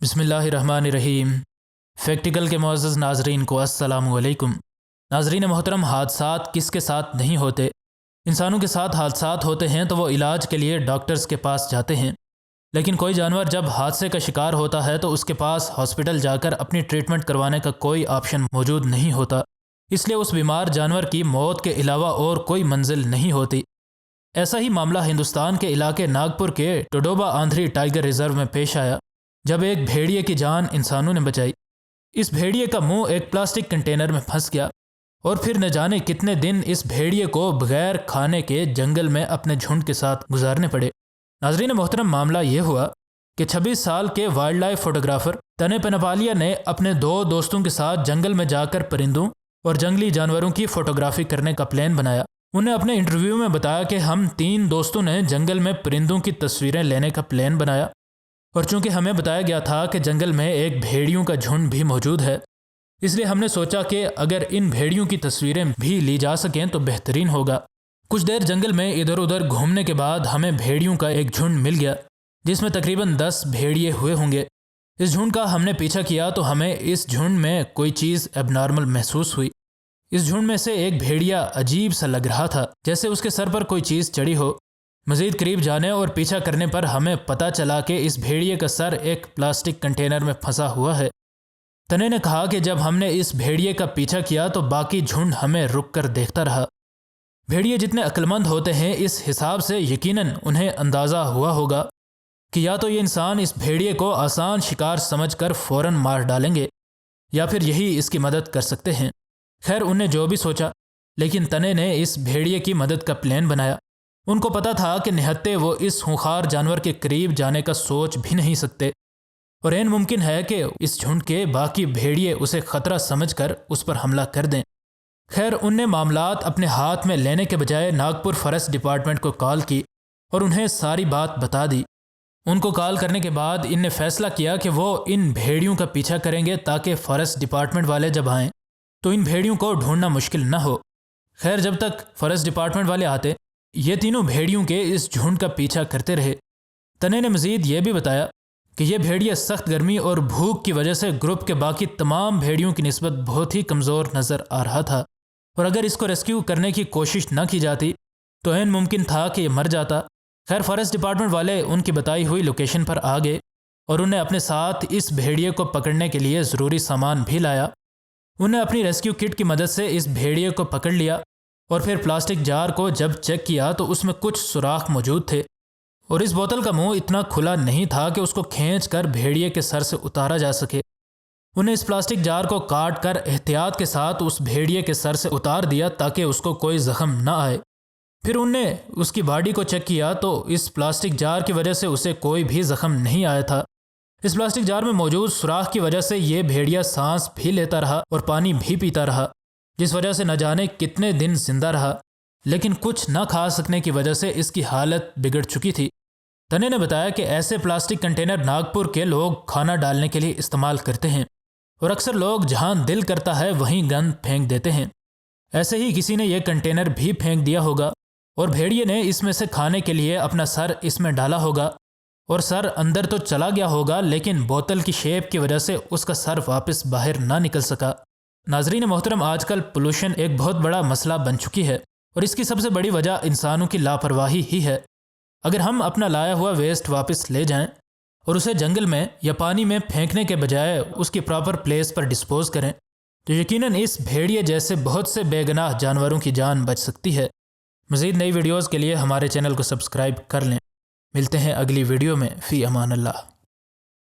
बिस्मिल्लाहिर्रहमानिर्रहीम। फैक्टिकल के मुअज़्ज़ज़ नाज़रीन को अस्सलामु अलैकुम। नाज़रीन मोहतरम, हादसात किसके साथ नहीं होते। इंसानों के साथ हादसात होते हैं तो वो इलाज के लिए डॉक्टर्स के पास जाते हैं, लेकिन कोई जानवर जब हादसे का शिकार होता है तो उसके पास हॉस्पिटल जाकर अपनी ट्रीटमेंट करवाने का कोई ऑप्शन मौजूद नहीं होता। इसलिए उस बीमार जानवर की मौत के अलावा और कोई मंजिल नहीं होती। ऐसा ही मामला हिंदुस्तान के इलाके नागपुर के टोडोबा आंध्री टाइगर रिजर्व में पेश आया, जब एक भेड़िए की जान इंसानों ने बचाई। इस भेड़िए का मुंह एक प्लास्टिक कंटेनर में फंस गया और फिर न जाने कितने दिन इस भेड़िए को बगैर खाने के जंगल में अपने झुंड के साथ गुजारने पड़े। नाज़रीन मोहतरम, मामला ये हुआ कि 26 साल के वाइल्ड लाइफ फोटोग्राफर तने पनपालिया ने अपने 2 दोस्तों के साथ जंगल में जाकर परिंदों और जंगली जानवरों की फ़ोटोग्राफी करने का प्लान बनाया। उन्हें अपने इंटरव्यू में बताया कि हम 3 दोस्तों ने जंगल में परिंदों की तस्वीरें लेने का प्लान बनाया, और चूंकि हमें बताया गया था कि जंगल में एक भेड़ियों का झुंड भी मौजूद है, इसलिए हमने सोचा कि अगर इन भेड़ियों की तस्वीरें भी ली जा सकें तो बेहतरीन होगा। कुछ देर जंगल में इधर उधर घूमने के बाद हमें भेड़ियों का एक झुंड मिल गया, जिसमें तकरीबन 10 भेड़िए हुए होंगे। इस झुंड का हमने पीछा किया तो हमें इस झुंड में कोई चीज़ एबनॉर्मल महसूस हुई। इस झुंड में से एक भेड़िया अजीब सा लग रहा था, जैसे उसके सर पर कोई चीज़ चढ़ी हो। मज़ीद करीब जाने और पीछा करने पर हमें पता चला कि इस भेड़िए का सर एक प्लास्टिक कंटेनर में फंसा हुआ है। तने ने कहा कि जब हमने इस भेड़िए का पीछा किया तो बाकी झुंड हमें रुक कर देखता रहा। भेड़िए जितने अक्लमंद होते हैं, इस हिसाब से यकीनन उन्हें अंदाज़ा हुआ होगा कि या तो ये इंसान इस भेड़िए को आसान शिकार समझकर फ़ौरन मार डालेंगे या फिर यही इसकी मदद कर सकते हैं। खैर, उनने जो भी सोचा, लेकिन तने ने इस भेड़िए की मदद का प्लान बनाया। उनको पता था कि निहत्ते वो इस खूंखार जानवर के करीब जाने का सोच भी नहीं सकते, और ऐन मुमकिन है कि इस झुंड के बाकी भेड़िए उसे ख़तरा समझकर उस पर हमला कर दें। खैर, उनने मामलात अपने हाथ में लेने के बजाय नागपुर फॉरेस्ट डिपार्टमेंट को कॉल की और उन्हें सारी बात बता दी। उनको कॉल करने के बाद इनने फैसला किया कि वो इन भेड़ियों का पीछा करेंगे ताकि फॉरेस्ट डिपार्टमेंट वाले जब आएँ तो इन भेड़ियों को ढूंढना मुश्किल न हो। खैर, जब तक फॉरेस्ट डिपार्टमेंट वाले आते, ये तीनों भेड़ियों के इस झुंड का पीछा करते रहे। तने ने मज़ीद ये भी बताया कि ये भेड़िया सख्त गर्मी और भूख की वजह से ग्रुप के बाकी तमाम भेड़ियों की निस्बत बहुत ही कमज़ोर नज़र आ रहा था, और अगर इसको रेस्क्यू करने की कोशिश न की जाती तो ऐन मुमकिन था कि ये मर जाता। खैर, फॉरेस्ट डिपार्टमेंट वाले उनकी बताई हुई लोकेशन पर आ गए और उन्हें अपने साथ इस भेड़िए को पकड़ने के लिए ज़रूरी सामान भी लाया। उन्हें अपनी रेस्क्यू किट की मदद से इस भेड़िए को पकड़ लिया और फिर प्लास्टिक जार को जब चेक किया तो उसमें कुछ सुराख मौजूद थे, और इस बोतल का मुंह इतना खुला नहीं था कि उसको खींचकर भेड़िए के सर से उतारा जा सके। उन्हें इस प्लास्टिक जार को काट कर एहतियात के साथ उस भेड़िए के सर से उतार दिया ताकि उसको कोई ज़ख्म न आए। फिर उनने उसकी बॉडी को चेक किया तो इस प्लास्टिक जार की वजह से उसे कोई भी ज़ख्म नहीं आया था। इस प्लास्टिक जार में मौजूद सुराख की वजह से ये भेड़िया सांस भी लेता रहा और पानी भी पीता रहा, जिस वजह से न जाने कितने दिन जिंदा रहा, लेकिन कुछ न खा सकने की वजह से इसकी हालत बिगड़ चुकी थी। तने ने बताया कि ऐसे प्लास्टिक कंटेनर नागपुर के लोग खाना डालने के लिए इस्तेमाल करते हैं, और अक्सर लोग जहां दिल करता है वहीं गंद फेंक देते हैं। ऐसे ही किसी ने यह कंटेनर भी फेंक दिया होगा और भेड़िए ने इसमें से खाने के लिए अपना सर इसमें डाला होगा, और सर अंदर तो चला गया होगा, लेकिन बोतल की शेप की वजह से उसका सर वापस बाहर ना निकल सका। नाजरीन मोहतरम, आजकल पोल्यूशन एक बहुत बड़ा मसला बन चुकी है, और इसकी सबसे बड़ी वजह इंसानों की लापरवाही ही है। अगर हम अपना लाया हुआ वेस्ट वापस ले जाएं और उसे जंगल में या पानी में फेंकने के बजाय उसकी प्रॉपर प्लेस पर डिस्पोज करें, तो यकीनन इस भेड़िए जैसे बहुत से बेगनाह जानवरों की जान बच सकती है। मज़ीद नई वीडियोज़ के लिए हमारे चैनल को सब्सक्राइब कर लें। मिलते हैं अगली वीडियो में। फ़ी अमान अल्लाह।